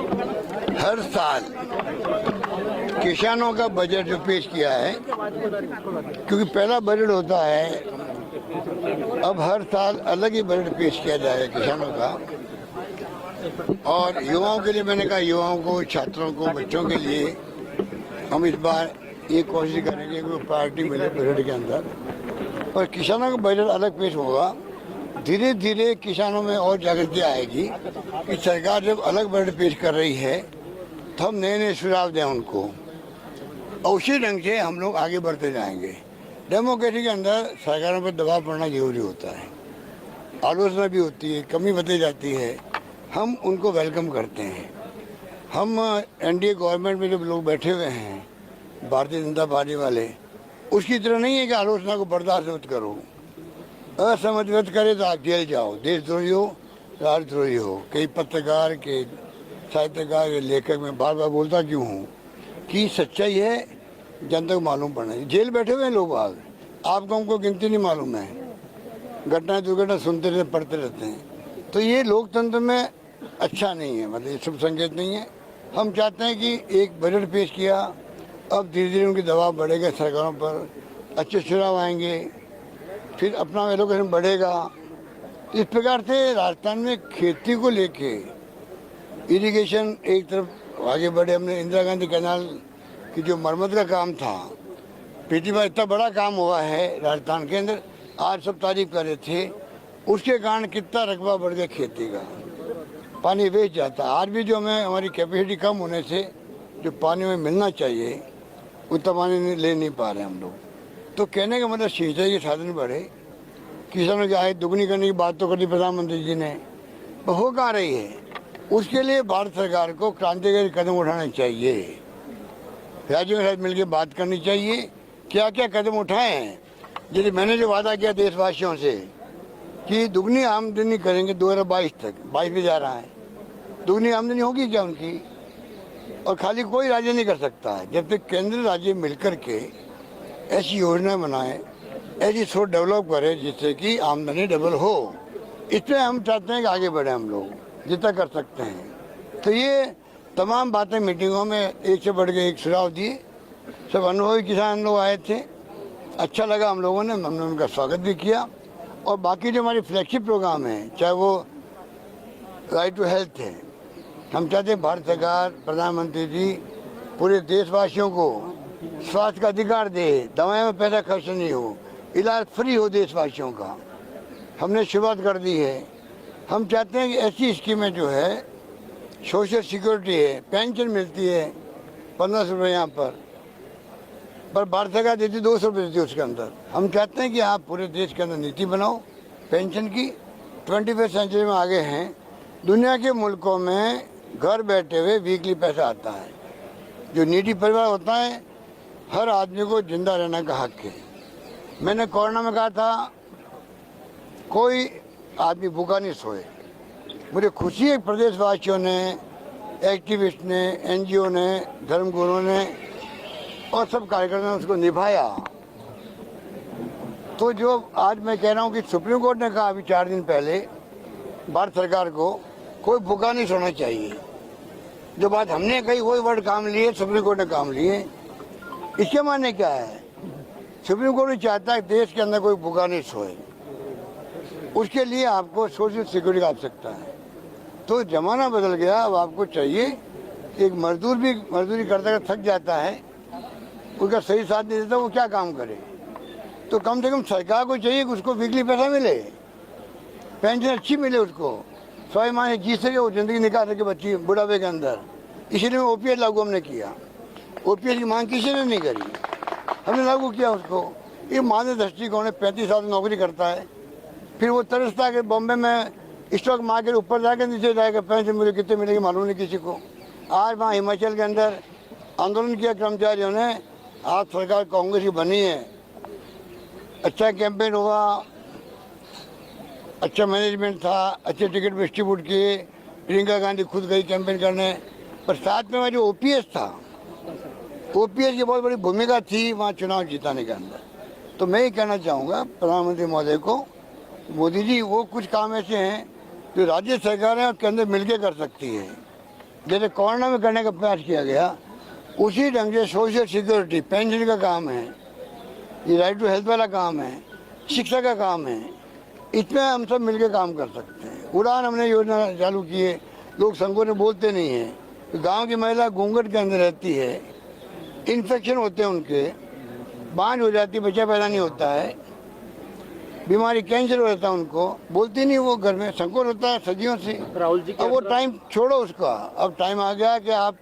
हर साल किसानों का बजट जो पेश किया है, क्योंकि पहला बजट होता है, अब हर साल अलग ही बजट पेश किया जाएगा किसानों का। और युवाओं के लिए मैंने कहा, युवाओं को, छात्रों को, बच्चों के लिए हम इस बार ये कोशिश करेंगे कि प्रायोरिटी मिले बजट के अंदर। और किसानों का बजट अलग पेश होगा। धीरे धीरे किसानों में और जागृति आएगी कि सरकार जब अलग बजट पेश कर रही है तो हम नए नए सुझाव दें उनको, और उसी ढंग से हम लोग आगे बढ़ते जाएंगे। डेमोक्रेसी के अंदर सरकारों पर दबाव पड़ना जरूरी होता है, आलोचना भी होती है, कमी बताई जाती है, हम उनको वेलकम करते हैं। हम एनडीए गवर्नमेंट में जब लोग बैठे हुए हैं, भारतीय जनता पार्टी वाले, उसकी तरह नहीं है कि आलोचना को बर्दाश्त मत करो, असहमत व्यक्त करे तो आप जेल जाओ, देशद्रोही हो, राष्ट्रद्रोही हो। कई पत्रकार के, साहित्यकार के, लेखक में बार बार बोलता क्यों हूँ कि सच्चाई है, जनता को मालूम पड़ना है। जेल बैठे हुए हैं लोग, आपको हमको गिनती नहीं मालूम है, घटनाएं दुर्घटना सुनते रहते, पढ़ते रहते हैं। तो ये लोकतंत्र में अच्छा नहीं है, मतलब ये शुभ संकेत नहीं है। हम चाहते हैं कि एक बजट पेश किया, अब धीरे धीरे उनके दबाव बढ़ेगा सरकारों पर, अच्छे चुनाव आएंगे, फिर अपना एलोकेशन बढ़ेगा। इस प्रकार से राजस्थान में खेती को लेके इरिगेशन एक तरफ आगे बढ़े। हमने इंदिरा गांधी कैनाल की जो मरम्मत का काम था, पिछली बार इतना बड़ा काम हुआ है राजस्थान के अंदर, आज सब तारीफ कर रहे थे। उसके कारण कितना रकबा बढ़ गया खेती का, पानी वेस्ट जाता। आज भी जो हमें हमारी कैपेसिटी कम होने से जो पानी में मिलना चाहिए उतना पानी ले नहीं पा रहे हम लोग। तो कहने का मतलब सिंचाई के साधन बढ़े, किसानों की आय दुगनी करने की बात तो करी प्रधानमंत्री जी ने, पर हो कहाँ रही है। उसके लिए भारत सरकार को क्रांतिकारी कदम उठाने चाहिए, राज्यों के साथ मिलकर बात करनी चाहिए, क्या क्या कदम उठाए हैं। जैसे मैंने जो वादा किया देशवासियों से कि दुगनी आमदनी करेंगे 2022 तक, 22 में जा रहा है, दुगनी आमदनी होगी क्या उनकी। और खाली कोई राज्य नहीं कर सकता है, जब तक केंद्र राज्य मिलकर के ऐसी योजना बनाए, ऐसी सोच डेवलप करें जिससे कि आमदनी डबल हो। इसमें हम चाहते हैं कि आगे बढ़े हम लोग, जितना कर सकते हैं। तो ये तमाम बातें मीटिंगों में एक से बढ़ के एक सुझाव दिए, सब अनुभवी किसान लोग आए थे, अच्छा लगा हम लोगों ने, हमने उनका स्वागत भी किया। और बाकी जो हमारी फ्लैगशिप प्रोग्राम है, चाहे वो राइट टू हेल्थ है, हम चाहते हैं भारत सरकार, प्रधानमंत्री जी पूरे देशवासियों को स्वास्थ्य का अधिकार दे, दवाएं में पैसा खर्च नहीं हो, इलाज फ्री हो देशवासियों का। हमने शुरुआत कर दी है। हम चाहते हैं कि ऐसी स्कीमें जो है, सोशल सिक्योरिटी है, पेंशन मिलती है 1500 रुपये यहाँ पर भारत सरकार देती 200 रुपये देती है उसके अंदर। हम चाहते हैं कि आप पूरे देश के अंदर नीति बनाओ पेंशन की। 21वीं सेंचुरी में आगे हैं, दुनिया के मुल्कों में घर बैठे हुए वीकली पैसा आता है। जो नीडी परिवार होता है, हर आदमी को जिंदा रहने का हक है। मैंने कोरोना में कहा था कोई आदमी भूखा नहीं सोए। मुझे खुशी है प्रदेशवासियों ने, एक्टिविस्ट ने, एनजीओ ने, धर्मगुरुओं ने और सब कार्यकर्ताओं ने उसको निभाया। तो जो आज मैं कह रहा हूँ कि सुप्रीम कोर्ट ने कहा अभी 4 दिन पहले भारत सरकार को, कोई भूखा नहीं सोना चाहिए। जो बात हमने कही वही वर्ड काम लिए, सुप्रीम कोर्ट ने काम लिए। इसके माने क्या है, सुप्रीम कोर्ट चाहता है देश के अंदर कोई भूखा नहीं सोए, उसके लिए आपको सोशल सिक्योरिटी की आवश्यकता है। तो जमाना बदल गया, अब आपको चाहिए कि एक मजदूर भी मजदूरी करता थक जाता है, उसका सही साथ नहीं देता, वो क्या काम करे। तो कम से कम सरकार को चाहिए कि उसको वीकली पैसा मिले, पेंशन अच्छी मिले उसको, 100 माह जी सके, वो जिंदगी निकाल सके बच्ची बुढ़ापे के अंदर। इसीलिए ओपीएस लागू हमने किया। ओपीएस की मांग किसी ने नहीं करी, हमने लागू किया उसको। ये मानव दृष्टिकोण है, 35 साल नौकरी करता है, फिर वो तरसता है कि बॉम्बे में स्टॉक मार्केट ऊपर जाकर नीचे जाएगा, पेंशन मुझे कितने मिलेगी मालूम नहीं किसी को। आज वहाँ हिमाचल के अंदर आंदोलन किया कर्मचारियों ने, आज सरकार कांग्रेस की बनी है, अच्छा कैंपेन हुआ, अच्छा मैनेजमेंट था, अच्छे टिकट डिस्ट्रीब्यूट किए, प्रियंका गांधी खुद गई कैंपेन करने। पर साथ में जो ओपीएस था, ओपीएस की बहुत बड़ी भूमिका थी वहाँ चुनाव जीताने के अंदर। तो मैं ये कहना चाहूँगा प्रधानमंत्री महोदय को, मोदी जी वो कुछ काम ऐसे हैं जो राज्य सरकारें उसके अंदर मिलकर कर सकती है। जैसे कोरोना में करने का प्रयास किया गया, उसी ढंग से सोशल सिक्योरिटी, पेंशन का काम है, ये राइट टू हेल्थ वाला काम है, शिक्षा का काम है, इसमें हम सब मिलकर काम कर सकते हैं। उड़ान हमने योजना चालू की है, लोग संघों ने बोलते नहीं है, तो गांव की महिला घूंघट के अंदर रहती है, इन्फेक्शन होते हैं उनके, बांझ हो जाती है, बच्चा पैदा नहीं होता है, बीमारी कैंसर हो जाता है उनको, बोलती नहीं वो घर में, संकोच होता है सदियों से। राहुल जी, अब वो टाइम छोड़ो उसका, अब टाइम आ गया कि आप,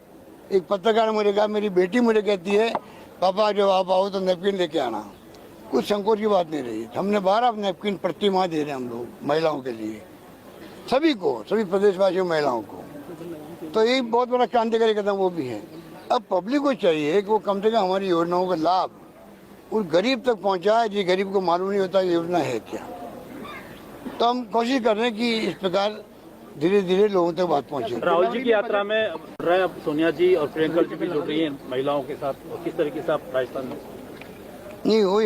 एक पत्रकार मुझे कहा, मेरी बेटी मुझे कहती है पापा जब आप आओ तो नैपकिन लेके आना, कुछ संकोच की बात नहीं रही। हमने 12 नैपकिन प्रति माह दे रहे हैं हम लोग महिलाओं के लिए, सभी को, सभी प्रदेशवासियों महिलाओं को। तो ये बहुत बड़ा क्रांतिकारी कदम वो भी है। अब पब्लिक को चाहिए कि वो कम से कम हमारी योजनाओं का लाभ उस गरीब तक पहुंचाए, जी गरीब को मालूम नहीं होता योजना है क्या। तो हम कोशिश कर रहे हैं कि इस प्रकार धीरे धीरे लोगों तक बात पहुंचे। राहुल जी की यात्रा में अब सोनिया जी और प्रियंका जी भी जुड़ रही हैं महिलाओं के साथ, किस तरीके से आप राजस्थान में नहीं हो